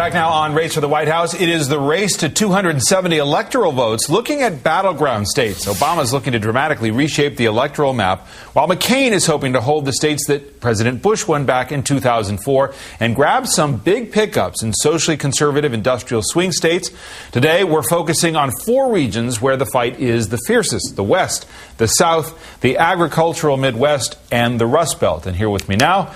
Back now on Race for the White House. It is the race to 270 electoral votes. Looking at battleground states, Obama's looking to dramatically reshape the electoral map, while McCain is hoping to hold the states that President Bush won back in 2004 and grab some big pickups in socially conservative industrial swing states. Today, we're focusing on 4 regions where the fight is the fiercest: the West, the South, the agricultural Midwest, and the Rust Belt. And here with me now,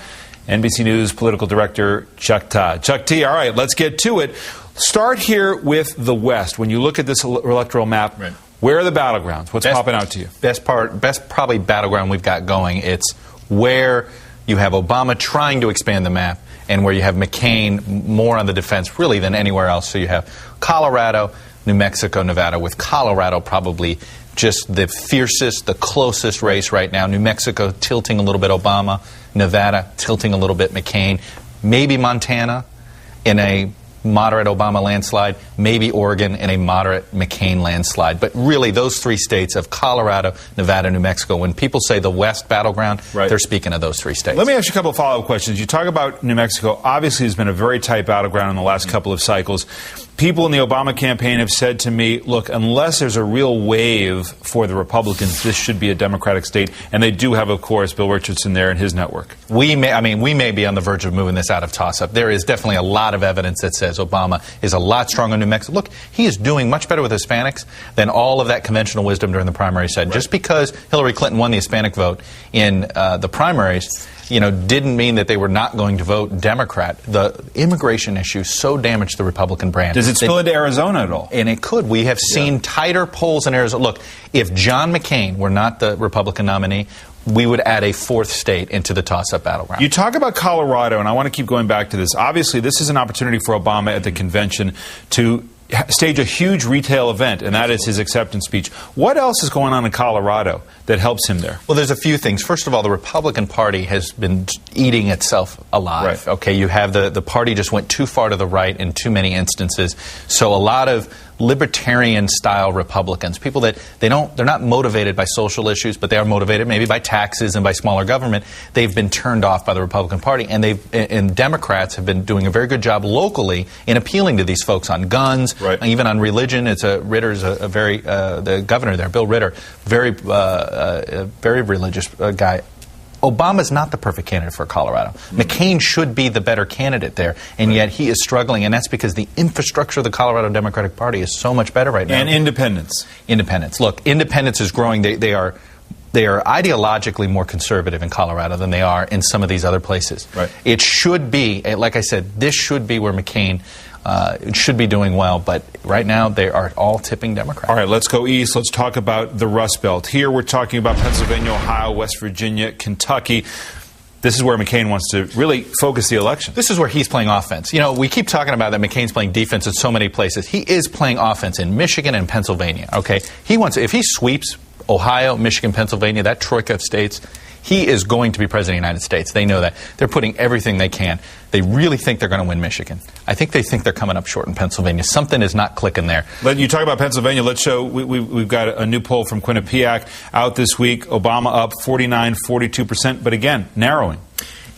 NBC News political director Chuck Todd. Chuck T, all right, let's get to it. Start here with the West. When you look at this electoral map, right, where are the battlegrounds? What's popping out to you? Best probably battleground we've got going. It's where you have Obama trying to expand the map and where you have McCain more on the defense really than anywhere else. So you have Colorado, New Mexico, Nevada, with Colorado probably just the fiercest, the closest race right now. New Mexico tilting a little bit Obama, Nevada tilting a little bit McCain, maybe Montana in a moderate Obama landslide, maybe Oregon in a moderate McCain landslide. But really, those 3 states of Colorado, Nevada, New Mexico, when people say the West battleground, right, they're speaking of those 3 states. Let me ask you a couple of follow-up questions. You talk about New Mexico. Obviously, there's been a very tight battleground in the last couple of cycles. People in the Obama campaign have said to me, look, unless there's a real wave for the Republicans, this should be a Democratic state. And they do have, of course, Bill Richardson there and his network. We may be on the verge of moving this out of toss-up. There is definitely a lot of evidence that says Obama is a lot stronger in New Mexico. Look, he is doing much better with Hispanics than all of that conventional wisdom during the primary said. Right. Just because Hillary Clinton won the Hispanic vote in the primaries, didn't mean that they were not going to vote Democrat. The immigration issue so damaged the Republican brand. Does it spill into Arizona at all? And it could. We have seen tighter polls in Arizona. Look, if John McCain were not the Republican nominee, we would add a 4th state into the toss-up battleground. You talk about Colorado, and I want to keep going back to this. Obviously, this is an opportunity for Obama at the convention to stage a huge retail event, and that is his acceptance speech. What else is going on in Colorado that helps him there? Well, there's a few things. First of all, the Republican Party has been eating itself alive. Right. Okay, you have the party just went too far to the right in too many instances. So a lot of libertarian-style Republicans, people that they're not motivated by social issues, but they are motivated maybe by taxes and by smaller government. They've been turned off by the Republican Party, and Democrats have been doing a very good job locally in appealing to these folks on guns, right, even on religion. Ritter's a very the governor there, Bill Ritter, very religious guy. Obama's not the perfect candidate for Colorado. McCain should be the better candidate there, and yet he is struggling, and that's because the infrastructure of the Colorado Democratic Party is so much better right now. And independence. Independence. Look, independence is growing. They are ideologically more conservative in Colorado than they are in some of these other places. Right. It should be, like I said, this should be where McCain should be doing well, but right now they are all tipping Democrat. All right, let's go east. Let's talk about the Rust Belt. Here we're talking about Pennsylvania, Ohio, West Virginia, Kentucky. This is where McCain wants to really focus the election. This is where he's playing offense. We keep talking about that McCain's playing defense in so many places. He is playing offense in Michigan and Pennsylvania, okay? If he sweeps Ohio, Michigan, Pennsylvania, that troika of states, he is going to be president of the United States. They know that. They're putting everything they can. They really think they're going to win Michigan. I think they think they're coming up short in Pennsylvania. Something is not clicking there. You talk about Pennsylvania. Let's show. We've got a new poll from Quinnipiac out this week. Obama up 42%, but again, narrowing.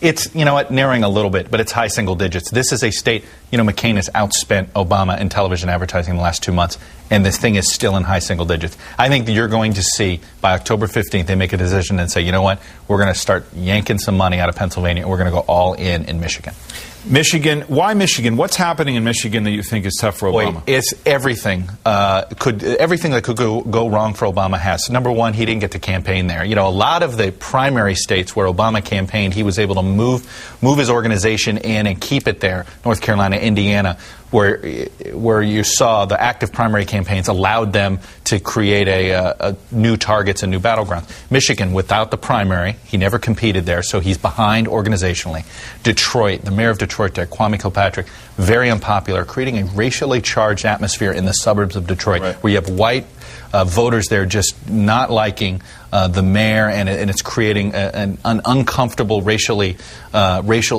It's, narrowing a little bit, but it's high single digits. This is a state, McCain has outspent Obama in television advertising in the last 2 months, and this thing is still in high single digits. I think that you're going to see by October 15th, they make a decision and say, you know what, we're going to start yanking some money out of Pennsylvania, and we're going to go all in Michigan. Michigan. Why Michigan? What's happening in Michigan that you think is tough for Obama? It's everything. Everything that could go wrong for Obama has. Number one, he didn't get to campaign there. A lot of the primary states where Obama campaigned, he was able to move his organization in and keep it there. North Carolina, Indiana, where you saw the active primary campaigns allowed them to create a new targets and new battlegrounds. Michigan, without the primary, he never competed there, so he's behind organizationally. Detroit, the mayor of Detroit there, Kwame Kilpatrick, very unpopular, creating a racially charged atmosphere in the suburbs of Detroit, right, where you have white voters there just not liking the mayor, and it's creating an uncomfortable racial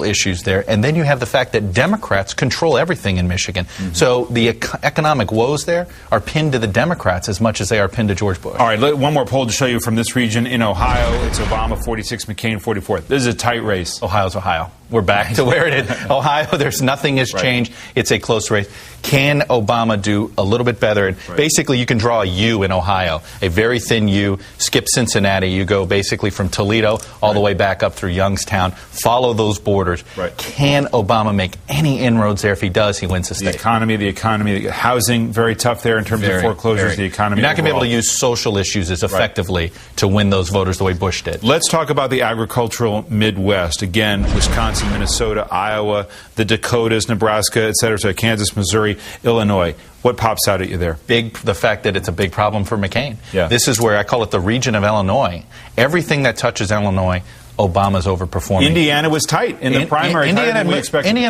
issues there. And then you have the fact that Democrats control everything in Michigan. Mm-hmm. So the economic woes there are pinned to the Democrats as much as they are pinned to George Bush. All right, one more poll to show you from this region in Ohio. It's Obama 46, McCain 44. This is a tight race. Ohio's Ohio. We're back to where it is. Ohio, nothing has changed. It's a close race. Can Obama do a little bit better? And basically, you can draw a U in Ohio, a very thin U, skip Cincinnati. You go basically from Toledo all the way back up through Youngstown. Follow those borders. Can Obama make any inroads there? If he does, he wins the state. The economy, housing, very tough there in terms of foreclosures, the economy. You're not going to be able to use social issues as effectively to win those voters the way Bush did. Let's talk about the agricultural Midwest. Again, Wisconsin, Minnesota, Iowa, the Dakotas, Nebraska, et cetera, so Kansas, Missouri, Illinois. What pops out at you there? The fact that it's a big problem for McCain. This is where I call it the region of Illinois. Everything that touches Illinois, Obama's overperforming. Indiana was tight in the primary. Indiana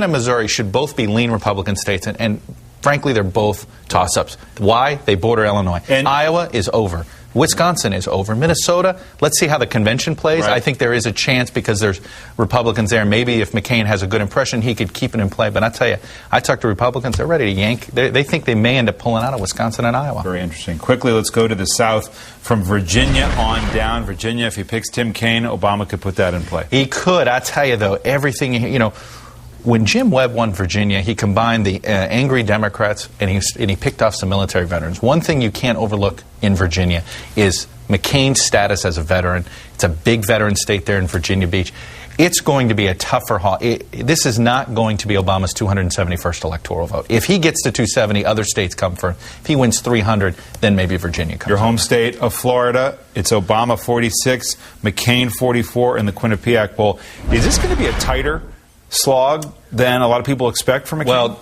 and Missouri should both be lean Republican states, and frankly, they're both toss-ups. Why? They border Illinois. And Iowa is over. Wisconsin is over. Minnesota, let's see how the convention plays. I think there is a chance because there's Republicans there. Maybe if McCain has a good impression, he could keep it in play. But I tell you, I talk to Republicans, they're ready to yank. They think they may end up pulling out of Wisconsin and Iowa. Very interesting. Quickly, let's go to the South. From Virginia on down. Virginia, if he picks Tim Kaine, Obama could put that in play. He could. I tell you, though, everything, when Jim Webb won Virginia, he combined the angry Democrats and he picked off some military veterans. One thing you can't overlook in Virginia is McCain's status as a veteran. It's a big veteran state there in Virginia Beach. It's going to be a tougher haul. This is not going to be Obama's 271st electoral vote. If he gets to 270, other states come for him. If he wins 300, then maybe Virginia comes. Your home state of Florida, it's Obama 46, McCain 44 in the Quinnipiac poll. Is this going to be a tighter slog than a lot of people expect from McCain? Well,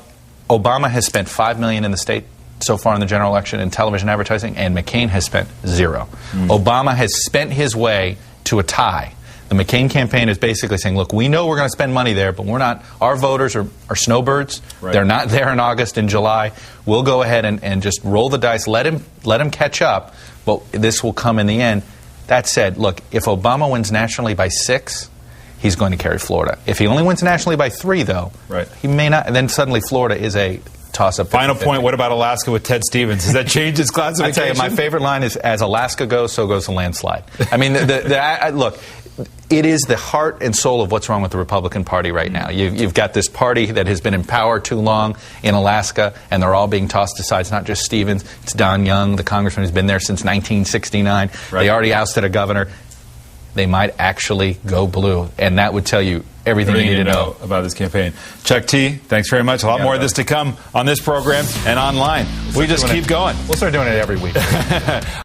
Obama has spent $5 million in the state so far in the general election in television advertising, and McCain has spent $0. Obama has spent his way to a tie. The McCain campaign is basically saying, look, we know we're going to spend money there, but we're not. Our voters are snowbirds. They're not there in August and July. We'll go ahead and just roll the dice, let him catch up, but this will come in the end. That said, look, if Obama wins nationally by 6, he's going to carry Florida. If he only wins nationally by 3, though, he may not. And then suddenly Florida is a toss-up. Final point, what about Alaska with Ted Stevens? Does that change his classification? I tell you, my favorite line is, as Alaska goes, so goes the landslide. I mean, look, it is the heart and soul of what's wrong with the Republican Party right now. You've got this party that has been in power too long in Alaska, and they're all being tossed aside. It's not just Stevens. It's Don Young, the congressman who's been there since 1969. They already ousted a governor. They might actually go blue, and that would tell you everything you need to know about this campaign. Chuck T, thanks very much. A lot more of this to come on this program and online. We just keep going. We'll start doing it every week.